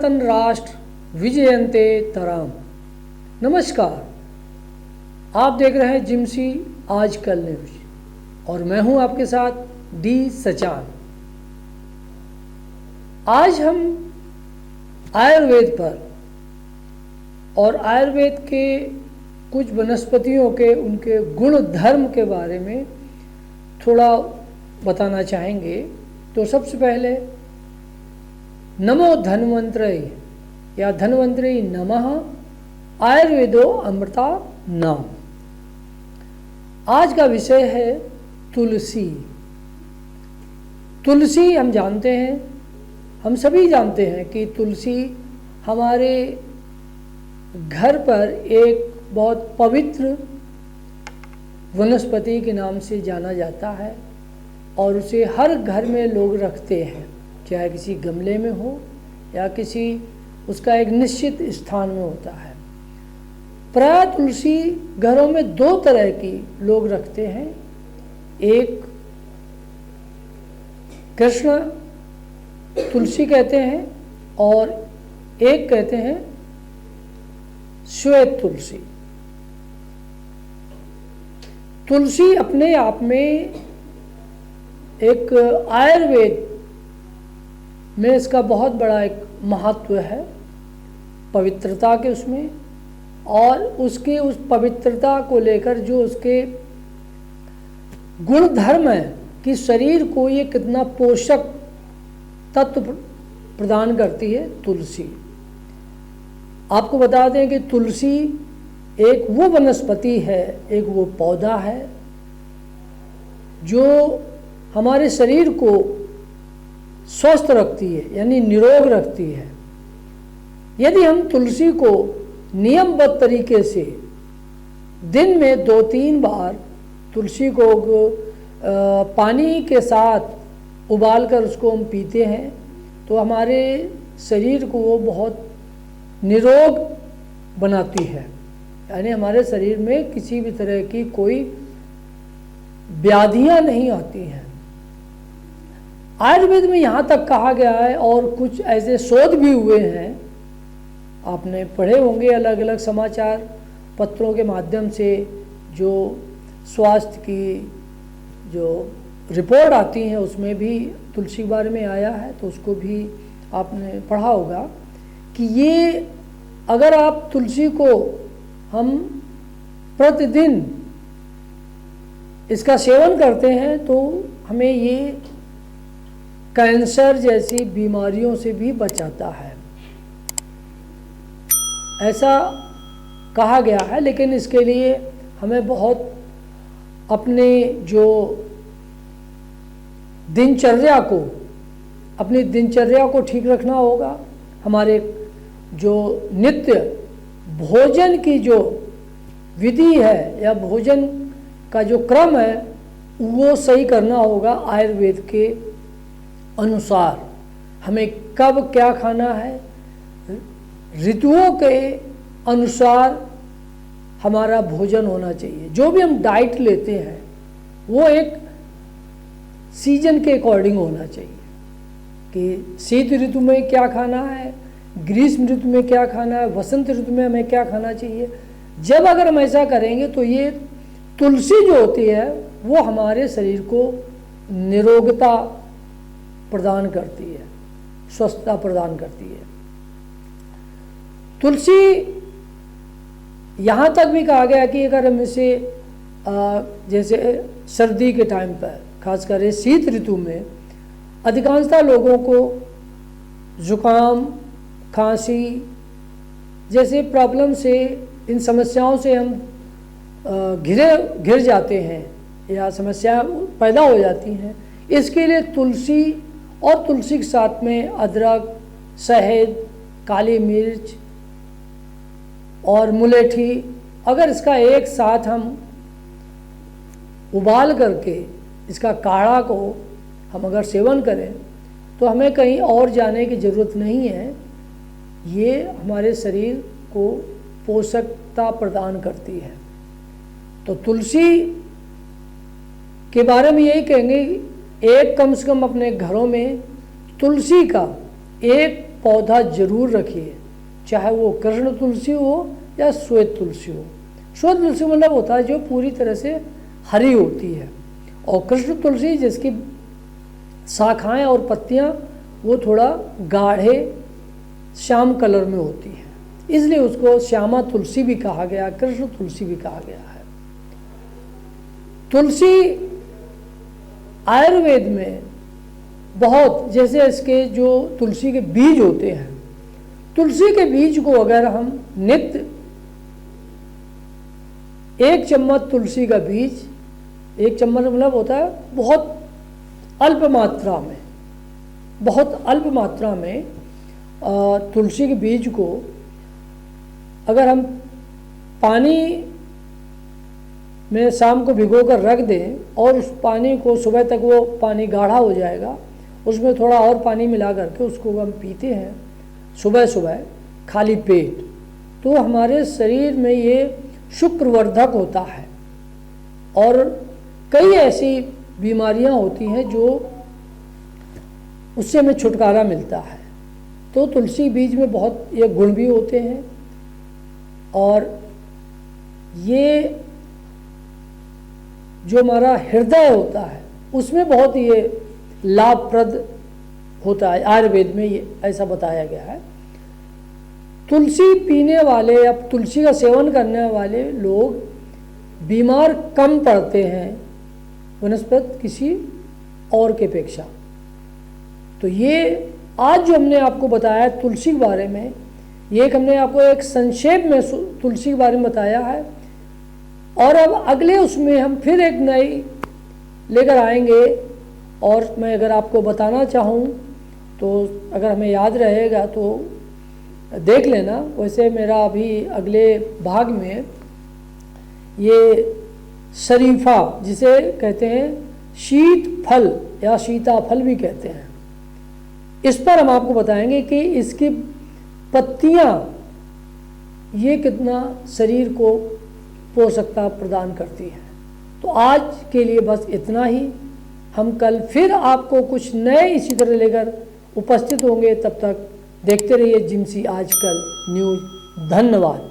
सनातन राष्ट्र विजयन्ते तराम। नमस्कार, आप देख रहे हैं जिमसी आजकल न्यूज और मैं हूं आपके साथ डी सचान। आज हम आयुर्वेद पर और आयुर्वेद के कुछ वनस्पतियों के उनके गुण धर्म के बारे में थोड़ा बताना चाहेंगे। तो सबसे पहले नमो धन्वंतरे या धन्वंतरे नमः आयुर्वेदो अमृता नाम। आज का विषय है तुलसी। तुलसी हम जानते हैं, हम सभी जानते हैं कि तुलसी हमारे घर पर एक बहुत पवित्र वनस्पति के नाम से जाना जाता है और उसे हर घर में लोग रखते हैं, चाहे किसी गमले में हो या किसी उसका एक निश्चित स्थान में होता है। प्राय तुलसी घरों में दो तरह की लोग रखते हैं, एक कृष्ण तुलसी कहते हैं और एक कहते हैं श्वेत तुलसी। तुलसी अपने आप में एक आयुर्वेद में इसका बहुत बड़ा एक महत्व है, पवित्रता के उसमें, और उसकी उस पवित्रता को लेकर जो उसके गुण धर्म है कि शरीर को ये कितना पोषक तत्व प्रदान करती है तुलसी। आपको बता दें कि तुलसी एक वो वनस्पति है, एक वो पौधा है जो हमारे शरीर को स्वस्थ रखती है, यानी निरोग रखती है। यदि हम तुलसी को नियमबद्ध तरीके से दिन में 2-3 बार तुलसी को पानी के साथ उबालकर उसको हम पीते हैं तो हमारे शरीर को वो बहुत निरोग बनाती है, यानी हमारे शरीर में किसी भी तरह की कोई व्याधियां नहीं आती हैं। आयुर्वेद में यहाँ तक कहा गया है और कुछ ऐसे शोध भी हुए हैं, आपने पढ़े होंगे अलग अलग समाचार पत्रों के माध्यम से, जो स्वास्थ्य की जो रिपोर्ट आती हैं उसमें भी तुलसी के बारे में आया है, तो उसको भी आपने पढ़ा होगा कि ये अगर आप तुलसी को हम प्रतिदिन इसका सेवन करते हैं तो हमें ये कैंसर जैसी बीमारियों से भी बचाता है, ऐसा कहा गया है। लेकिन इसके लिए हमें बहुत अपने जो दिनचर्या को, अपनी दिनचर्या को ठीक रखना होगा। हमारे जो नित्य भोजन की जो विधि है या भोजन का जो क्रम है वो सही करना होगा आयुर्वेद के अनुसार। हमें कब क्या खाना है, ऋतुओं के अनुसार हमारा भोजन होना चाहिए। जो भी हम डाइट लेते हैं वो एक सीजन के अकॉर्डिंग होना चाहिए कि शीत ऋतु में क्या खाना है, ग्रीष्म ऋतु में क्या खाना है, वसंत ऋतु में हमें क्या खाना चाहिए। जब अगर हम ऐसा करेंगे तो ये तुलसी जो होती है वो हमारे शरीर को निरोगता प्रदान करती है, स्वस्थता प्रदान करती है। तुलसी यहाँ तक भी कहा गया कि अगर हम इसे जैसे सर्दी के टाइम पर, खासकर शीत ऋतु में, अधिकांशतः लोगों को जुकाम, खांसी जैसे प्रॉब्लम से, इन समस्याओं से हम घिर जाते हैं या समस्या पैदा हो जाती हैं। इसके लिए तुलसी और तुलसी के साथ में अदरक, शहद, काली मिर्च और मुलेठी, अगर इसका एक साथ हम उबाल करके इसका काढ़ा को हम अगर सेवन करें तो हमें कहीं और जाने की ज़रूरत नहीं है। ये हमारे शरीर को पोषकता प्रदान करती है। तो तुलसी के बारे में यही कहेंगे, एक कम से कम अपने घरों में तुलसी का एक पौधा जरूर रखिए, चाहे वो कृष्ण तुलसी हो या श्वेत तुलसी हो। श्वेत तुलसी मतलब होता है जो पूरी तरह से हरी होती है, और कृष्ण तुलसी जिसकी शाखाएं और पत्तियां वो थोड़ा गाढ़े श्याम कलर में होती है, इसलिए उसको श्यामा तुलसी भी कहा गया, कृष्ण तुलसी भी कहा गया है। तुलसी आयुर्वेद में बहुत, जैसे इसके जो तुलसी के बीज होते हैं, तुलसी के बीज को अगर हम नित्य 1 चम्मच तुलसी का बीज, 1 चम्मच मतलब होता है बहुत अल्प मात्रा में, बहुत अल्प मात्रा में तुलसी के बीज को अगर हम पानी में शाम को भिगो कर रख दें और उस पानी को सुबह तक वो पानी गाढ़ा हो जाएगा, उसमें थोड़ा और पानी मिला करके उसको हम पीते हैं सुबह सुबह खाली पेट, तो हमारे शरीर में ये शुक्रवर्धक होता है और कई ऐसी बीमारियां होती हैं जो उससे हमें छुटकारा मिलता है। तो तुलसी बीज में बहुत ये गुण भी होते हैं और ये जो हमारा हृदय होता है उसमें बहुत ये लाभप्रद होता है। आयुर्वेद में ये ऐसा बताया गया है। तुलसी पीने वाले या तुलसी का सेवन करने वाले लोग बीमार कम पड़ते हैं वनस्पति किसी और के अपेक्षा। तो ये आज जो हमने आपको बताया तुलसी के बारे में, ये हमने आपको एक संक्षेप में तुलसी के बारे में बताया है, और अब अगले उसमें हम फिर एक नई लेकर आएंगे। और मैं अगर आपको बताना चाहूँ तो अगर हमें याद रहेगा तो देख लेना। वैसे मेरा अभी अगले भाग में ये शरीफा, जिसे कहते हैं शीत फल या सीताफल भी कहते हैं, इस पर हम आपको बताएंगे कि इसकी पत्तियां ये कितना शरीर को पोषकता प्रदान करती हैं। तो आज के लिए बस इतना ही। हम कल फिर आपको कुछ नए इसी तरह लेकर उपस्थित होंगे। तब तक देखते रहिए जिम्सी आजकल न्यूज़। धन्यवाद।